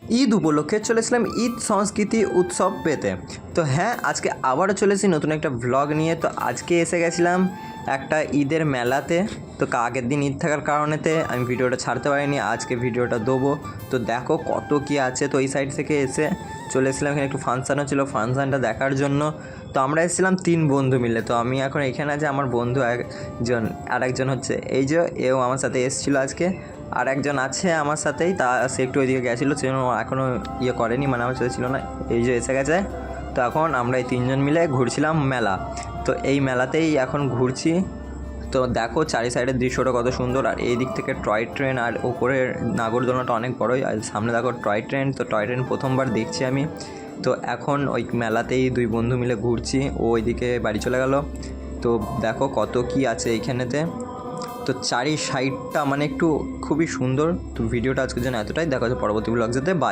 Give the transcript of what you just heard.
ঈদ উপলক্ষে চলেছিলাম ঈদ সংস্কৃতি উৎসব পেতে। তো হ্যাঁ, আজকে আবারও চলেছি নতুন একটা ভ্লগ নিয়ে। তো আজকে এসে গেছিলাম একটা ঈদের মেলাতে। তো আগের দিন ঈদ থাকার কারণেতে আমি ভিডিওটা ছাড়তে পারিনি, আজকে ভিডিওটা দেবো। তো দেখো কত কি আছে। তো এই সাইড থেকে এসে চলে এসেছিলাম, এখানে একটু ফাংশানও ছিল, ফাংশানটা দেখার জন্য। তো আমরা এসেছিলাম 3 বন্ধু মিলে। তো আমি এখন এখানে আছে, আমার বন্ধু আরেকজন হচ্ছে এই যে এও আমার সাথে এসেছিলো আজকে। আর একজন আছে আমার সাথেই, সে একটু ওইদিকে গেছিলো, সেজন্য এখনও করেনি, মানে আমার সাথে ছিল না। এই যে এসে গেছে। তো এখন আমরা এই 3 জন মিলে ঘুরছিলাম মেলা। তো এই মেলাতেই এখন ঘুরছি। তো দেখো চারি সাইডের দৃশ্যটা কত সুন্দর। আর এই দিক থেকে টয় ট্রেন, আর ওপরে নাগরদোলনাটা অনেক বড়ই। আর সামনে দেখো টয় ট্রেন। তো টয় ট্রেন প্রথমবার দেখছি আমি। তো এখন ওই মেলাতেই 2 বন্ধু মিলে ঘুরছি। ও ওইদিকে বাড়ি চলে গেল। তো দেখো কত কি আছে এইখানেতে। তো চারি সাইডটা মানে একটু খুবই সুন্দর। তো ভিডিওটা আজকের জন্য এতটাই, দেখা হচ্ছে পরবর্তী ব্লগ যেতে। বাই।